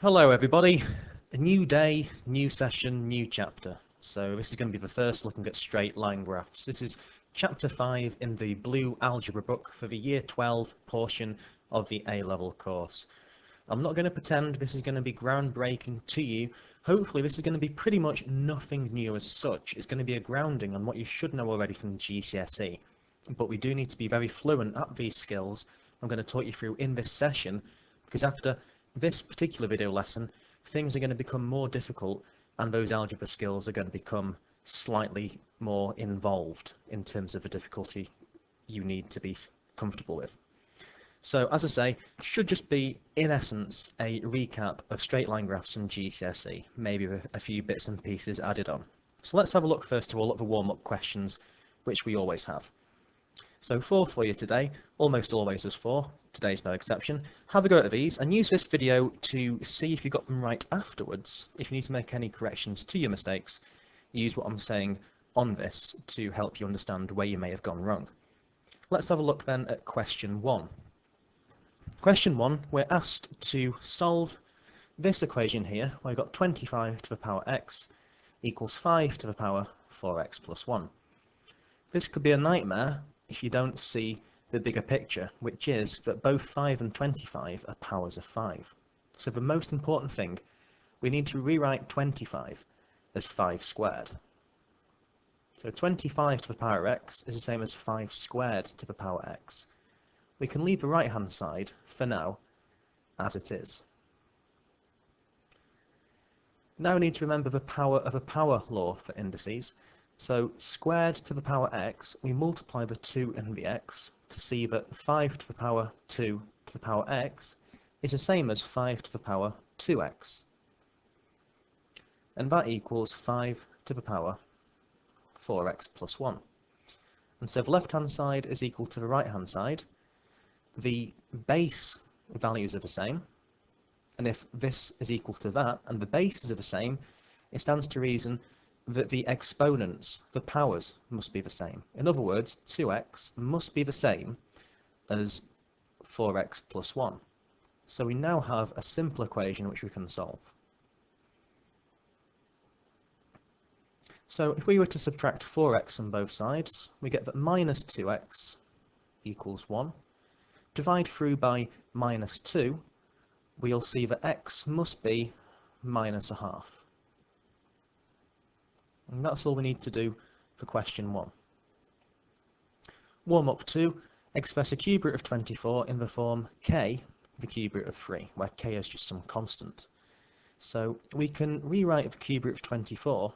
Hello everybody, a new day, new session, new chapter. So this is going to be the first looking at straight line graphs. This is chapter 5 in the blue algebra book for the year 12 portion of the A-level course. I'm not going to pretend this is going to be groundbreaking to you. Hopefully this is going to be pretty much nothing new as such. It's going to be a grounding on what you should know already from GCSE. But we do need to be very fluent at these skills. I'm going to talk you through in this session, because after this particular video lesson, things are going to become more difficult and those algebra skills are going to become slightly more involved in terms of the difficulty you need to be comfortable with. So, as I say, it should just be, in essence, a recap of straight line graphs from GCSE, maybe with a few bits and pieces added on. So let's have a look first of all at the warm-up questions, which we always have. So 4 for you today, almost always as 4, today's no exception. Have a go at these and use this video to see if you got them right afterwards. If you need to make any corrections to your mistakes, use what I'm saying on this to help you understand where you may have gone wrong. Let's have a look then at question 1. Question 1, we're asked to solve this equation here, where we've got 25 to the power x equals 5 to the power 4x plus 1. This could be a nightmare if you don't see the bigger picture, which is that both 5 and 25 are powers of 5. So the most important thing, we need to rewrite 25 as 5 squared. So 25 to the power x is the same as 5 squared to the power x. We can leave the right hand side, for now, as it is. Now we need to remember the power of a power law for indices. So squared to the power x, we multiply the 2 and the x to see that 5 to the power 2 to the power x is the same as 5 to the power 2x. And that equals 5 to the power 4x plus 1. And so the left-hand side is equal to the right-hand side. The base values are the same. And if this is equal to that, and the bases are the same, it stands to reason that the exponents, the powers, must be the same. In other words, 2x must be the same as 4x plus 1. So we now have a simple equation which we can solve. So if we were to subtract 4x on both sides, we get that minus 2x equals 1. Divide through by minus 2, we'll see that x must be minus a half. And that's all we need to do for question 1. Warm up 2, express a cube root of 24 in the form k, the cube root of 3, where k is just some constant. So we can rewrite the cube root of 24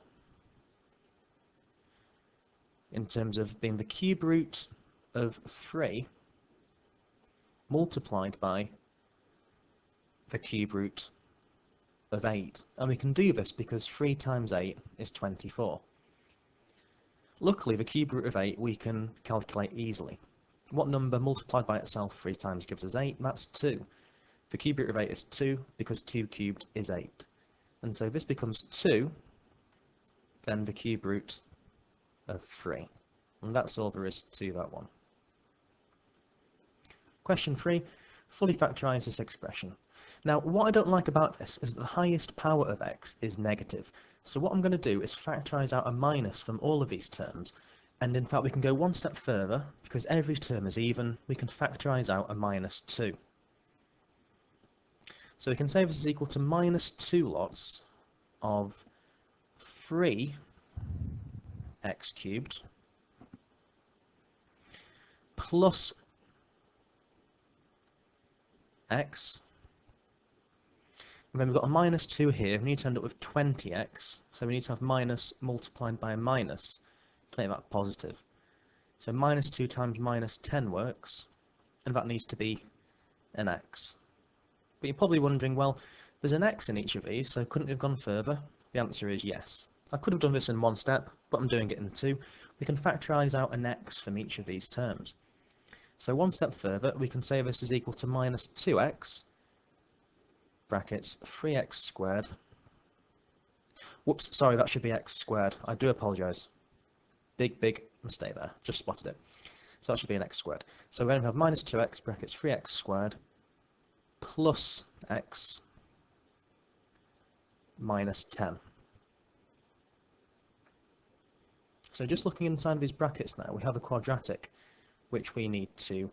in terms of being the cube root of 3 multiplied by the cube root of 8, and we can do this because 3 times 8 is 24. Luckily, the cube root of 8 we can calculate easily. What number multiplied by itself 3 times gives us 8? That's 2. The cube root of 8 is 2 because 2 cubed is 8. And so this becomes 2, then the cube root of 3. And that's all there is to that one. Question 3, fully factorise this expression. Now, what I don't like about this is that the highest power of x is negative. So what I'm going to do is factorise out a minus from all of these terms. And in fact, we can go one step further, because every term is even, we can factorise out a minus 2. So we can say this is equal to minus 2 lots of 3x cubed plus x. And then we've got a minus 2 here, we need to end up with 20x, so we need to have minus multiplied by a minus to make that positive. So minus 2 times minus 10 works, and that needs to be an x. But you're probably wondering, well, there's an x in each of these, so couldn't we have gone further? The answer is yes. I could have done this in one step, but I'm doing it in 2. We can factorise out an x from each of these terms. So one step further, we can say this is equal to minus 2x, brackets 3x squared. Whoops, sorry, that should be x squared. I do apologise. Big mistake there. Just spotted it. So that should be an x squared. So we're going to have minus 2x brackets 3x squared plus x minus 10. So just looking inside these brackets now, we have a quadratic which we need to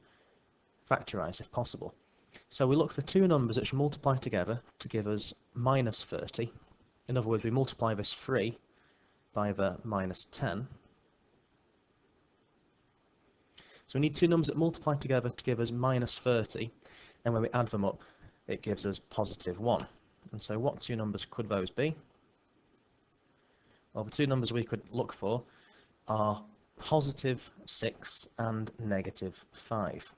factorise if possible. So we look for two numbers which multiply together to give us minus 30. In other words, we multiply this 3 by the minus 10. So we need two numbers that multiply together to give us minus 30, and when we add them up, it gives us positive 1. And so what two numbers could those be? Well, the two numbers we could look for are positive 6 and negative 5.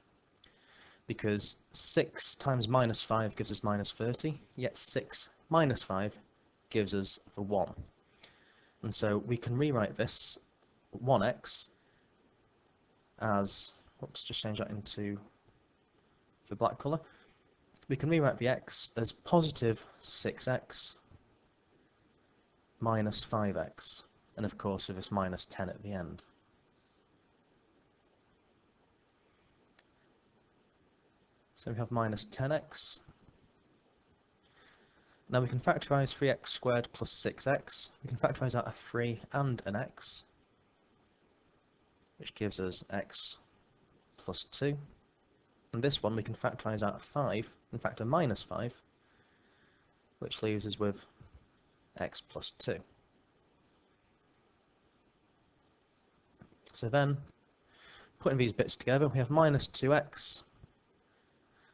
Because 6 times minus 5 gives us minus 30, yet 6 minus 5 gives us the 1. And so we can rewrite this 1x as, oops, just change that into the black colour. We can rewrite the x as positive 6x minus 5x, and of course with this minus 10 at the end. So we have minus 10x. Now we can factorise 3x squared plus 6x. We can factorise out a 3 and an x, which gives us x plus 2. And this one we can factorise out a 5 and factor minus 5, which leaves us with x plus 2. So then, putting these bits together, we have minus 2x.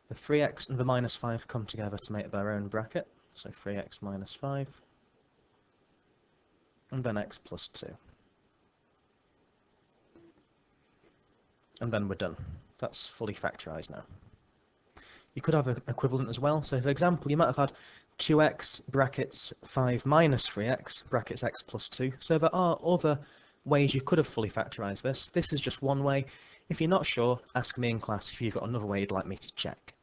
The 3x and the minus 5 come together to make their own bracket. So 3x minus 5, and then x plus 2. And then we're done. That's fully factorised now. You could have an equivalent as well. So for example, you might have had 2x brackets 5 minus 3x brackets x plus 2. So there are other ways you could have fully factorised this. This is just one way. If you're not sure, ask me in class if you've got another way you'd like me to check.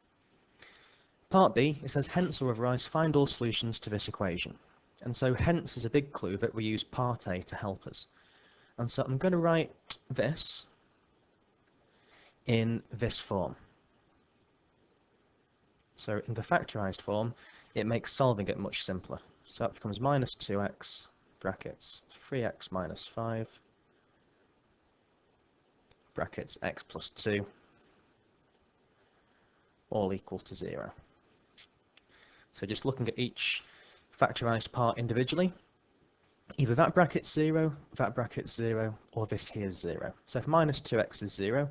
Part B, it says hence or otherwise find all solutions to this equation. And so hence is a big clue, but we use part A to help us. And so I'm going to write this in this form. So in the factorised form, it makes solving it much simpler. So that becomes minus 2x brackets 3x minus 5 brackets x plus 2 all equal to 0. So just looking at each factorised part individually, either that bracket's 0, that bracket's 0, or this here is 0. So if minus 2x is 0,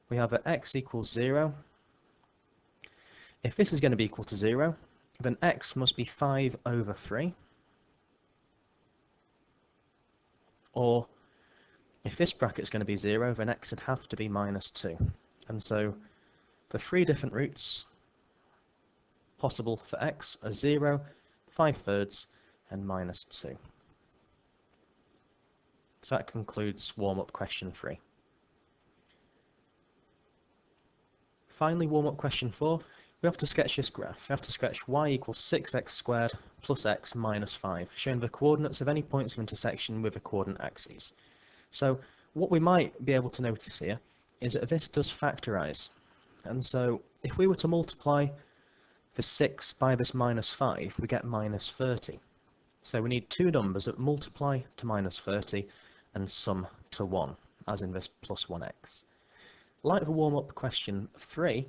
we have that x equals 0. If this is going to be equal to 0, then x must be 5 over 3. Or if this bracket is going to be 0, then x would have to be minus 2. And so the three different routes possible for x are 0, 5/3, and minus 2. So that concludes warm-up question 3. Finally, warm-up question 4, we have to sketch this graph. We have to sketch y equals 6x squared plus x minus 5, showing the coordinates of any points of intersection with the coordinate axes. So what we might be able to notice here is that this does factorise. And so if we were to multiply the 6 by this minus 5, we get minus 30. So we need two numbers that multiply to minus 30 and sum to 1, as in this plus 1x. Like the warm-up question 3,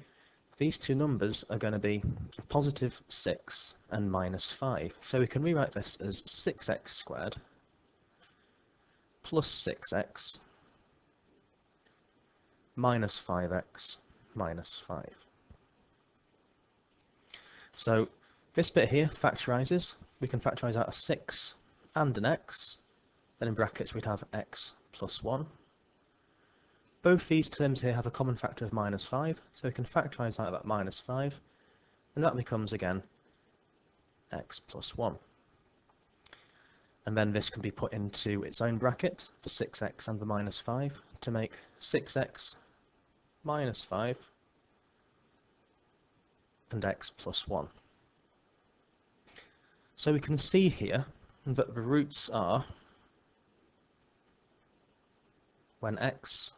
these two numbers are going to be positive 6 and minus 5. So we can rewrite this as 6x squared plus 6x minus 5x minus 5. So this bit here factorises. We can factorise out a 6 and an x. Then in brackets we'd have x plus 1. Both these terms here have a common factor of minus 5, so we can factorise out that minus 5, and that becomes again x plus 1. And then this can be put into its own bracket, the 6x and the minus 5, to make 6x minus 5 and x plus 1. So we can see here that the roots are when x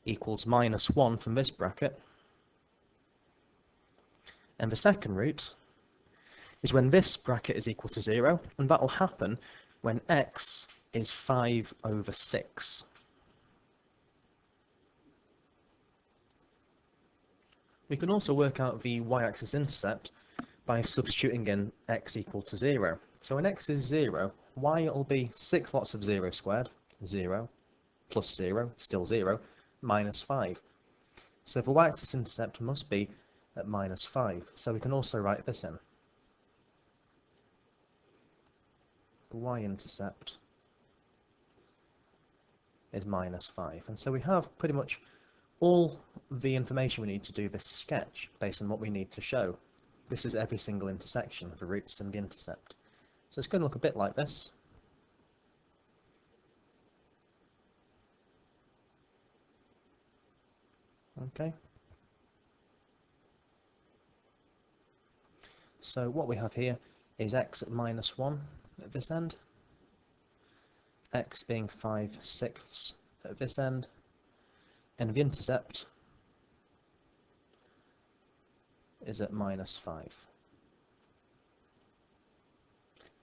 equals minus 1 from this bracket, and the second root is when this bracket is equal to 0, and that will happen when x is 5 over 6. We can also work out the y-axis intercept by substituting in x equal to 0. So when x is 0, y will be 6 lots of 0 squared, 0, plus 0, still 0, minus 5. So the y-axis intercept must be at minus 5. So we can also write this in. The y-intercept is minus 5. And so we have pretty much all the information we need to do this sketch based on what we need to show. This is every single intersection of the roots and the intercept. So it's going to look a bit like this. Okay. So what we have here is x at minus 1 at this end, x being 5/6 at this end, and the intercept is at minus 5.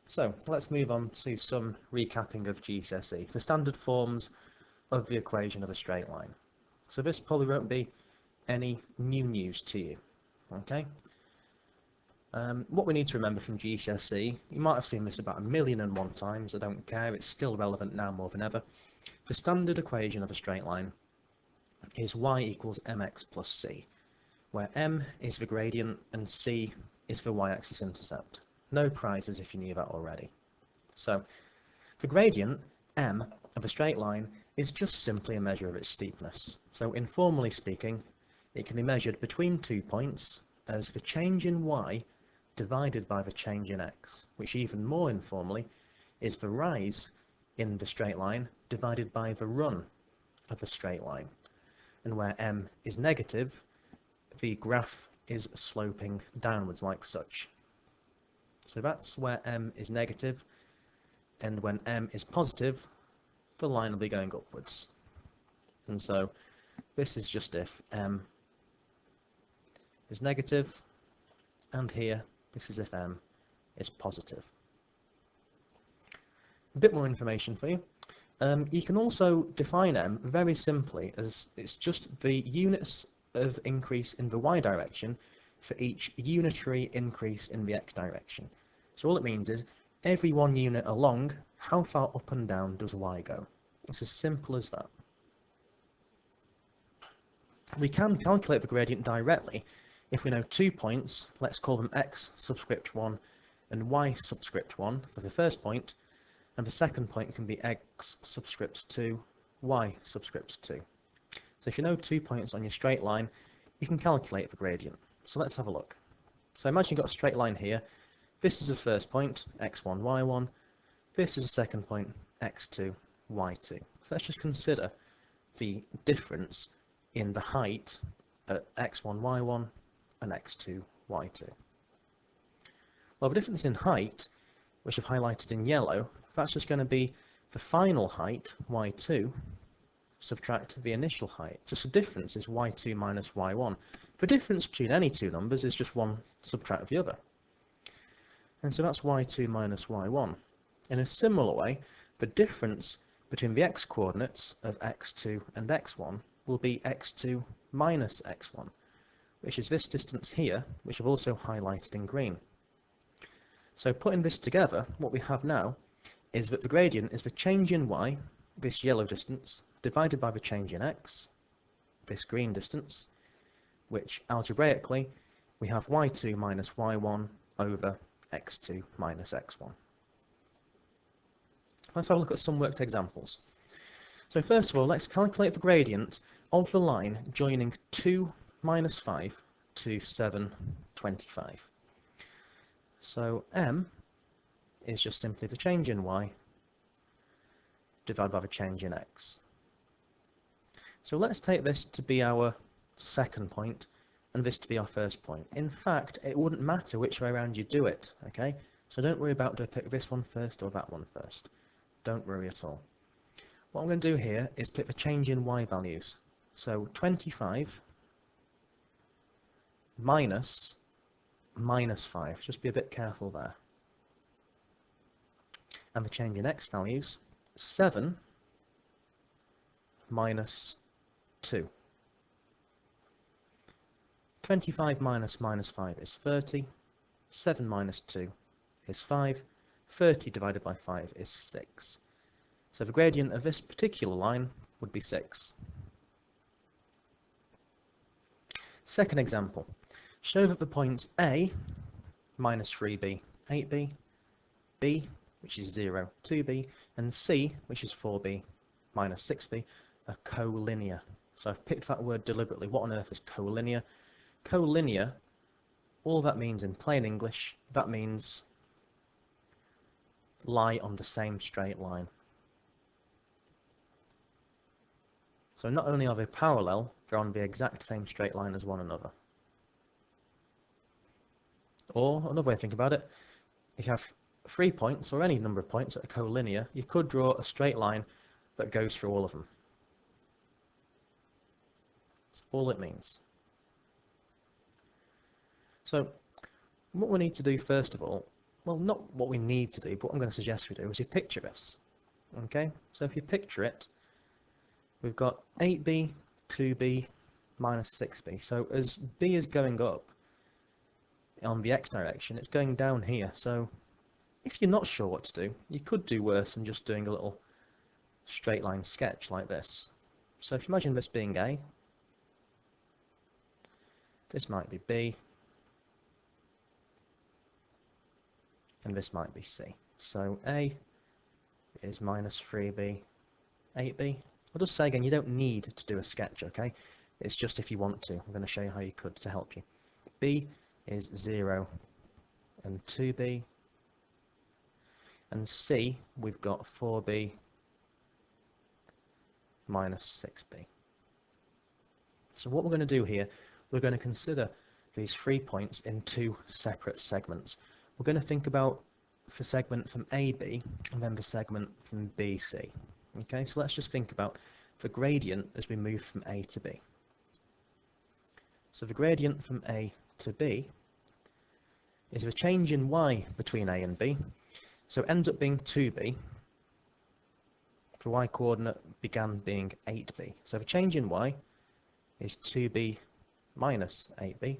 So let's move on to some recapping of GCSE, the standard forms of the equation of a straight line. So this probably won't be any new news to you, okay? What we need to remember from GCSE, you might have seen this about 1,000,001 times, I don't care, it's still relevant now more than ever. The standard equation of a straight line is y equals mx plus c, where m is the gradient and c is the y-axis intercept. No prizes if you knew that already. So, the gradient, m, of a straight line is just simply a measure of its steepness. So, informally speaking, it can be measured between 2 points as the change in y divided by the change in x, which even more informally is the rise in the straight line divided by the run of a straight line. And where m is negative, the graph is sloping downwards like such. So that's where m is negative, and when m is positive, the line will be going upwards. And so this is just if m is negative, and here this is if m is positive. A bit more information for you. You can also define m very simply as it's just the units of increase in the y direction for each unitary increase in the x direction. So all it means is every 1 unit along, how far up and down does y go? It's as simple as that. We can calculate the gradient directly if we know 2 points, let's call them x subscript 1 and y subscript 1 for the first point, and the second point can be x subscript 2, y subscript 2. So if you know 2 points on your straight line, you can calculate the gradient. So let's have a look. So imagine you've got a straight line here. This is the first point, x1, y1. This is the second point, x2, y2. So let's just consider the difference in the height at x1, y1 and x2, y2. Well, the difference in height, which I've highlighted in yellow, that's just going to be the final height, y2, subtract the initial height. Just the difference is y2 minus y1. The difference between any two numbers is just one subtract the other. And so that's y2 minus y1. In a similar way, the difference between the x-coordinates of x2 and x1 will be x2 minus x1, which is this distance here, which I've also highlighted in green. So putting this together, what we have now is that the gradient is the change in y, this yellow distance, divided by the change in x, this green distance, which algebraically we have y2 minus y1 over x2 minus x1. Let's have a look at some worked examples. So first of all, let's calculate the gradient of the line joining 2 minus 5 to 7, 25. So m is just simply the change in y divided by the change in x. So let's take this to be our second point and this to be our first point. In fact, it wouldn't matter which way around you do it, okay? So don't worry about do I pick this one first or that one first. Don't worry at all. What I'm going to do here is pick the change in y values. So 25 minus minus 5. Just be a bit careful there. And the change in x values, 7 minus 2. 25 minus 5 is 30. 7 minus 2 is 5. 30 divided by 5 is 6. So the gradient of this particular line would be 6. Second example. Show that the points A, minus 3b, 8b, B, which is 0, 2b, and C, which is 4b, minus 6b, are collinear. So I've picked that word deliberately. What on earth is collinear? Collinear, all that means in plain English, that means lie on the same straight line. So not only are they parallel, they're on the exact same straight line as one another. Or, another way to think about it, if you have 3 points, or any number of points that are collinear, you could draw a straight line that goes through all of them. That's all it means. So, what we need to do first of all, well, not what we need to do, but what I'm going to suggest we do is you picture this. Okay? So if you picture it, we've got 8b, 2b, minus 6b. So as b is going up on the x direction, it's going down here. So if you're not sure what to do, you could do worse than just doing a little straight line sketch like this. So if you imagine this being A, this might be B, and this might be C. So A is minus 3b, 8b. I'll just say again, you don't need to do a sketch, okay? It's just if you want to. I'm going to show you how you could to help you. B is 0 and 2b. And C, we've got 4b minus 6b. So what we're going to do here, we're going to consider these 3 points in 2 separate segments. We're going to think about the segment from AB and then the segment from BC. Okay, so let's just think about the gradient as we move from A to B. So the gradient from A to B is the change in y between A and B. So it ends up being 2b. The y coordinate began being 8b. So the change in y is 2b minus 8b.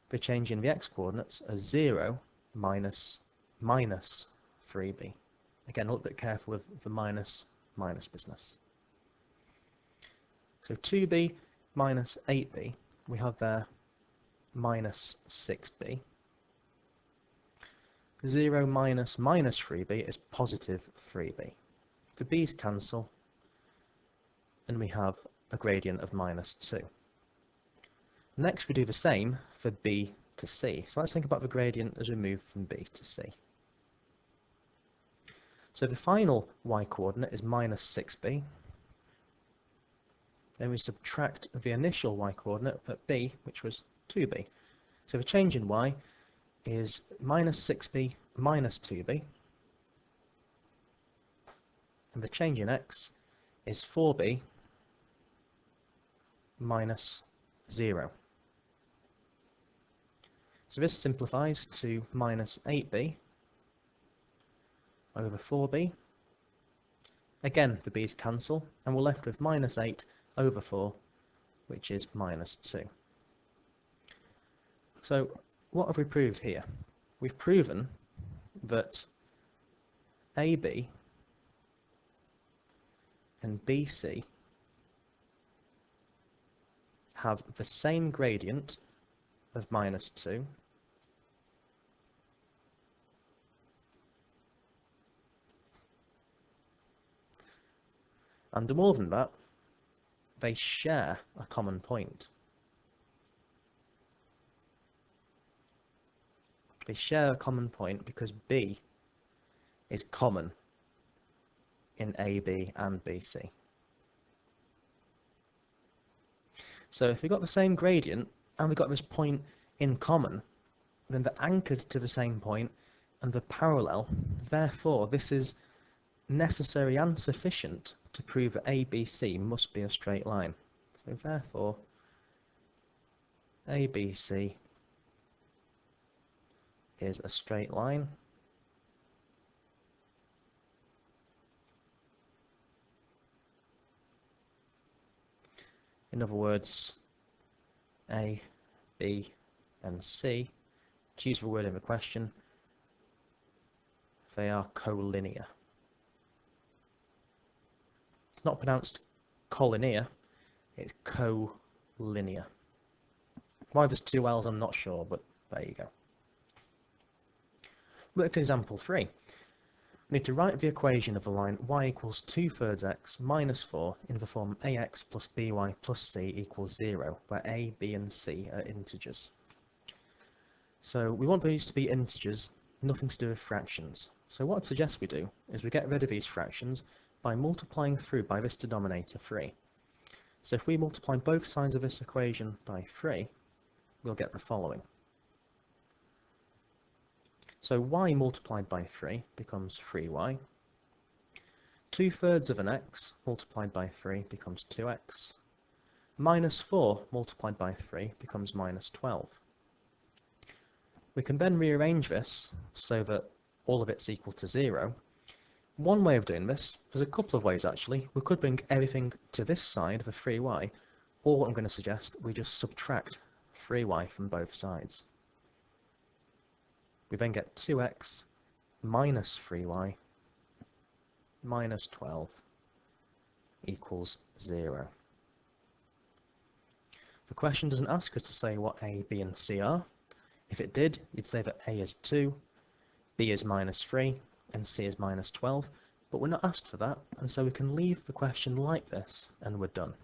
The change in the x coordinates are 0 minus 3b. Again, a little bit careful with the minus business. So 2b minus 8b, we have there minus 6b. 0 minus 3b is positive 3b. The b's cancel, and we have a gradient of minus 2. Next, we do the same for b to c. So let's think about the gradient as we move from b to c. So the final y-coordinate is minus 6b. Then we subtract the initial y-coordinate at b, which was 2b. So the change in y is minus 6b minus 2b. And the change in x is 4b minus 0. So this simplifies to minus 8b over 4b. Again, the b's cancel, and we're left with minus 8 over 4, which is minus 2. So what have we proved here? We've proven that AB and BC have the same gradient of minus 2, and more than that, they share a common point. They share a common point because B is common in AB and BC. So if we've got the same gradient and we've got this point in common, then they're anchored to the same point and they're parallel. Therefore, this is necessary and sufficient to prove that ABC must be a straight line. So therefore, ABC is a straight line. In other words, A, B, and C, to use the word in the question, they are collinear. It's not pronounced collinear, it's collinear. Why there's two L's I'm not sure, but there you go. Look at example 3. We need to write the equation of the line y equals 2/3 x minus 4 in the form ax plus by plus c equals 0, where a, b and c are integers. So we want these to be integers, nothing to do with fractions. So what I'd suggest we do is we get rid of these fractions by multiplying through by this denominator 3. So if we multiply both sides of this equation by 3, we'll get the following. So y multiplied by 3 becomes 3y. 2/3 of an x multiplied by 3 becomes 2x. Minus 4 multiplied by 3 becomes minus 12. We can then rearrange this so that all of it's equal to 0. One way of doing this, there's a couple of ways actually. We could bring everything to this side of a 3y, or what I'm going to suggest, we just subtract 3y from both sides. We then get 2x minus 3y minus 12 equals 0. The question doesn't ask us to say what a, b and c are. If it did, you'd say that a is 2, b is minus 3, and c is minus 12, but we're not asked for that, and so we can leave the question like this, and we're done.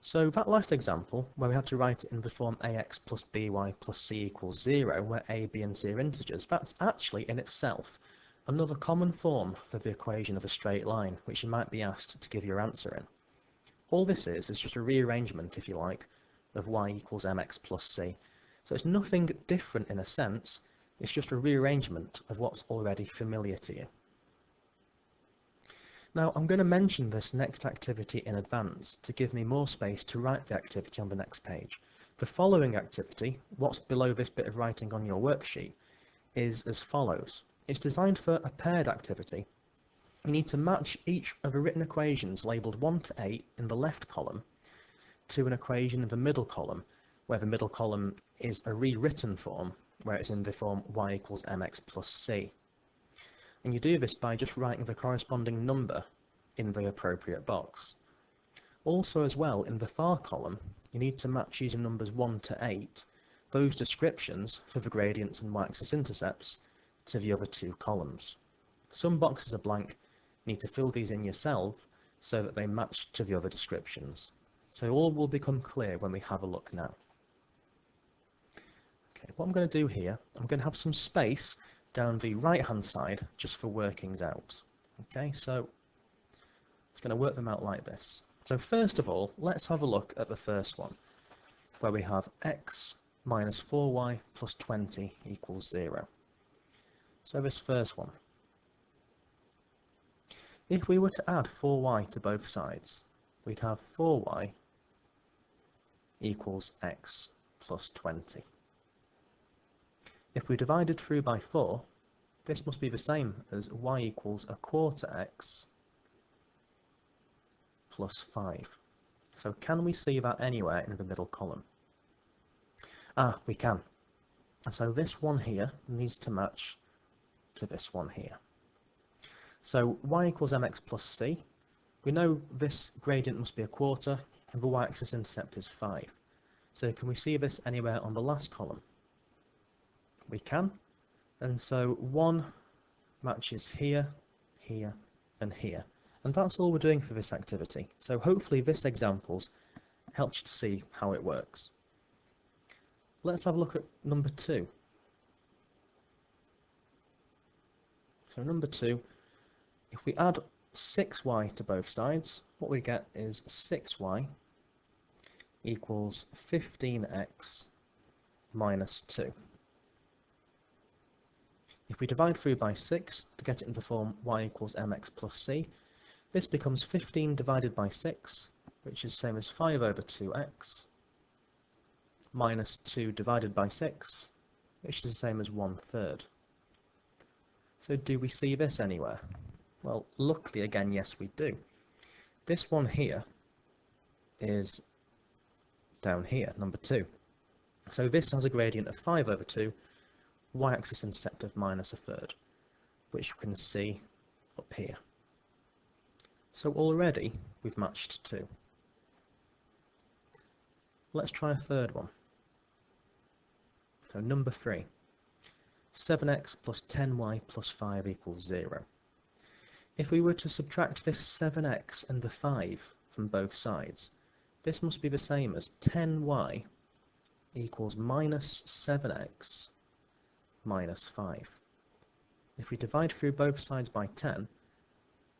So that last example, where we had to write it in the form ax plus by plus c equals 0, where a, b and c are integers, that's actually in itself another common form for the equation of a straight line, which you might be asked to give your answer in. All this is just a rearrangement, if you like, of y equals mx plus c. So it's nothing different in a sense, it's just a rearrangement of what's already familiar to you. Now I'm going to mention this next activity in advance to give me more space to write the activity on the next page. The following activity, what's below this bit of writing on your worksheet, is as follows. It's designed for a paired activity. You need to match each of the written equations labelled 1 to 8 in the left column to an equation in the middle column, where the middle column is a rewritten form, where it's in the form y equals mx plus c. And you do this by just writing the corresponding number in the appropriate box. Also as well, in the far column, you need to match using numbers 1 to 8, those descriptions for the gradients and y-axis intercepts to the other two columns. Some boxes are blank, you need to fill these in yourself so that they match to the other descriptions. So all will become clear when we have a look now. Okay, what I'm going to do here, I'm going to have some space down the right hand side just for workings out. Okay, so I'm just going to work them out like this. So first of all, let's have a look at the first one, where we have x minus 4y plus 20 equals 0. So this first one, if we were to add 4y to both sides, we'd have 4y equals x plus 20. If we divided through by 4, this must be the same as y equals a quarter x plus 5. So can we see that anywhere in the middle column? Ah, we can. So this one here needs to match to this one here. So y equals mx plus c. We know this gradient must be a quarter, and the y-axis intercept is 5. So can we see this anywhere on the last column? We can, and so 1 matches here, here, and here. And that's all we're doing for this activity. So hopefully this example's helped you to see how it works. Let's have a look at number 2. So number 2, if we add 6y to both sides, what we get is 6y equals 15x minus 2. If we divide through by 6 to get it in the form y equals mx plus c, this becomes 15 divided by 6, which is the same as 5 over 2x, minus 2 divided by 6, which is the same as 1/3. So do we see this anywhere? Well, luckily again, yes we do. This one here is down here, number 2. So this has a gradient of 5/2, y-axis intercept of -1/3, which you can see up here. So already we've matched 2. Let's try a third one. So number 3. 7x plus 10y plus 5 equals 0. If we were to subtract this 7x and the 5 from both sides, this must be the same as 10y equals minus 7x minus 5. If we divide through both sides by 10,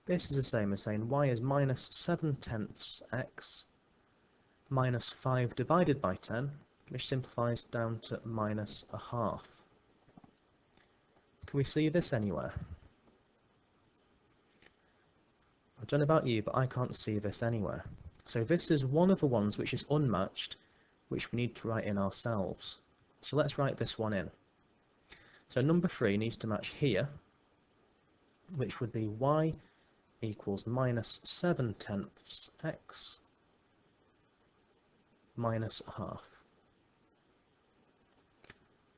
this is the same as saying y is minus 7/10 x minus 5 divided by 10, which simplifies down to minus a half. Can we see this anywhere? I don't know about you, but I can't see this anywhere. So this is one of the ones which is unmatched, which we need to write in ourselves. So let's write this one in. So number 3 needs to match here, which would be y equals minus 7/10 x minus a half.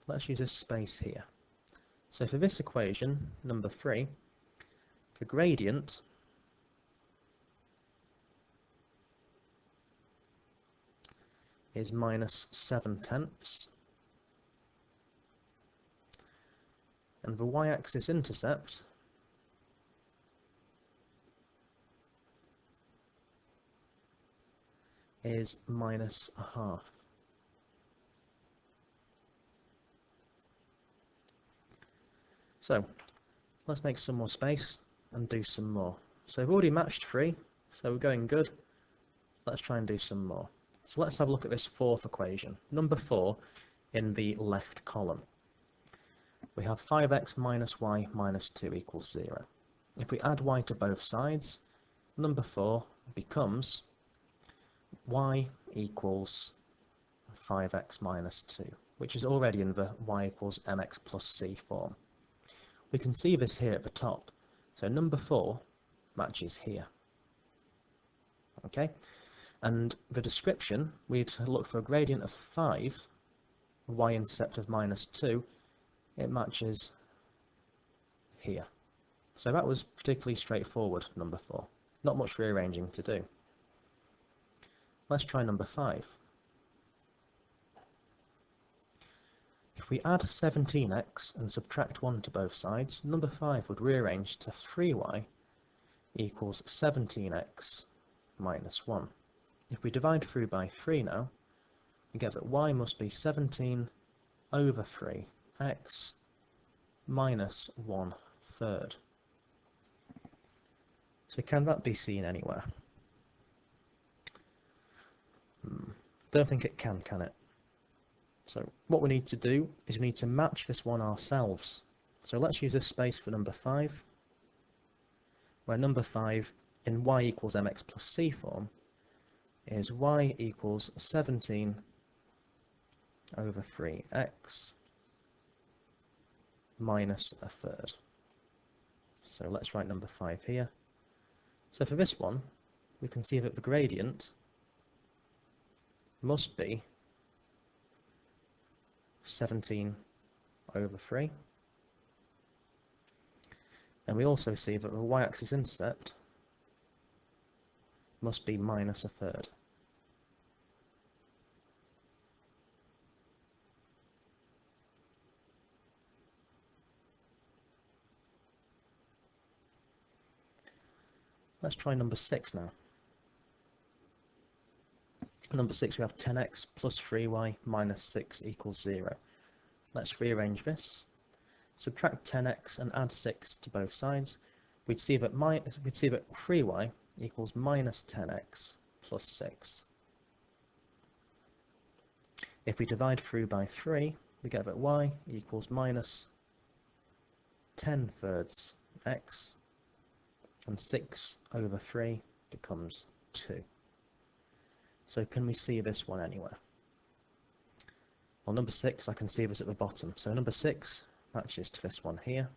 Let's use this space here. So for this equation, number 3, the gradient is minus 7/10, and the y-axis intercept is minus a half. So let's make some more space and do some more. So we've already matched 3, so we're going good. Let's try and do some more. So let's have a look at this fourth equation, number 4 in the left column. We have 5x minus y minus 2 equals 0. If we add y to both sides, number 4 becomes y equals 5x minus 2, which is already in the y equals mx plus c form. We can see this here at the top, so number 4 matches here. Okay, and the description, we'd look for a gradient of 5, y-intercept of minus 2, it matches here. So that was particularly straightforward, number 4. Not much rearranging to do. Let's try number 5. If we add 17x and subtract 1 to both sides, number 5 would rearrange to 3y equals 17x minus 1. If we divide through by 3 now, we get that y must be 17 over 3x minus 1/3. So can that be seen anywhere? Don't think it can it? So what we need to do is we need to match this one ourselves. So let's use this space for number 5, where number 5 in y equals mx plus c form is y equals 17 over 3x minus 1/3. So let's write number 5 here. So for this one, we can see that the gradient must be 17 over 3. And we also see that the y-axis intercept must be minus 1/3. Let's try number 6 now. Number 6, we have 10x plus 3y minus 6 equals 0. Let's rearrange this. Subtract 10x and add 6 to both sides. We'd see that 3y equals minus 10x plus 6. If we divide through by 3, we get that y equals minus 10/3 x, and 6 over 3 becomes 2. So can we see this one anywhere? Well, number 6 I can see was at the bottom, so number 6 matches to this one here.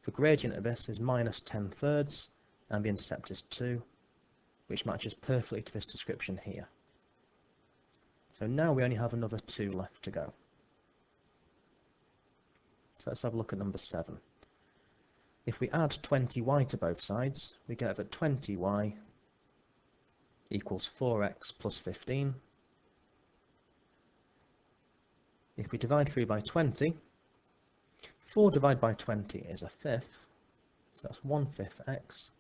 The gradient of this is minus 10/3 and the intercept is 2, which matches perfectly to this description here. So now we only have another 2 left to go. So let's have a look at number 7. If we add 20y to both sides, we get that 20y equals 4x plus 15. If we divide through by 20, 4 divided by 20 is a fifth, so that's 1/5 x,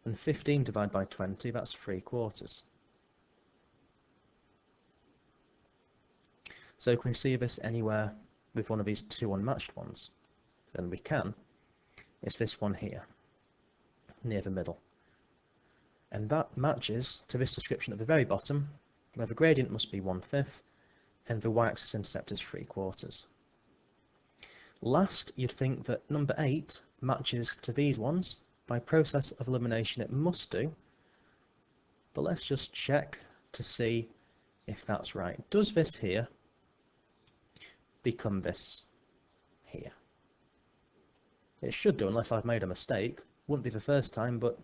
and 15 divided by 20, that's 3/4. So can we see this anywhere with one of these 2 unmatched ones? Then we can. It's this one here, near the middle. And that matches to this description at the very bottom, where the gradient must be 1/5, and the y-axis intercept is 3/4. Last, you'd think that number 8 matches to these ones. By process of elimination it must do, but let's just check to see if that's right. Does this here become this here? It should do, unless I've made a mistake. Wouldn't be the first time, but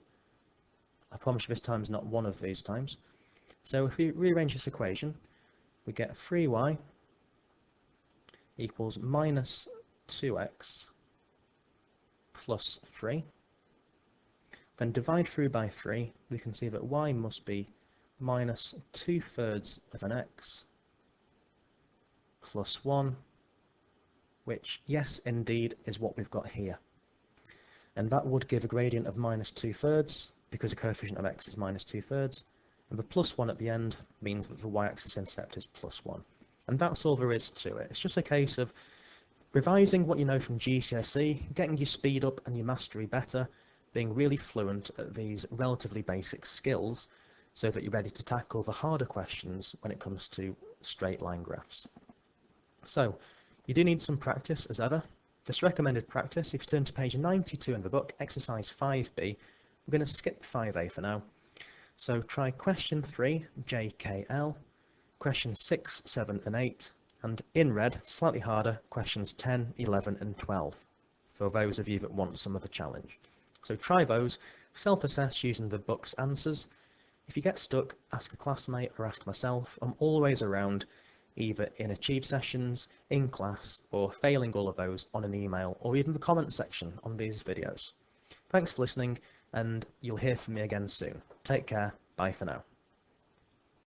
I promise you this time's not one of these times. So if we rearrange this equation, we get 3y equals minus 2x plus 3. Then divide through by 3, we can see that y must be minus 2/3 of an x plus 1, which, yes, indeed, is what we've got here. And that would give a gradient of minus 2/3, because the coefficient of x is minus 2/3, and the plus 1 at the end means that the y-axis intercept is plus 1. And that's all there is to it. It's just a case of revising what you know from GCSE, getting your speed up and your mastery better, being really fluent at these relatively basic skills, so that you're ready to tackle the harder questions when it comes to straight line graphs. So, you do need some practice, as ever. This recommended practice, if you turn to page 92 in the book, exercise 5b, we're going to skip 5a for now. So try question 3, JKL, questions 6, 7 and 8, and in red, slightly harder, questions 10, 11 and 12, for those of you that want some of a challenge. So try those, self-assess using the book's answers. If you get stuck, ask a classmate or ask myself. I'm always around, either in Achieve sessions, in class, or failing all of those on an email, or even the comment section on these videos. Thanks for listening, and you'll hear from me again soon. Take care, bye for now.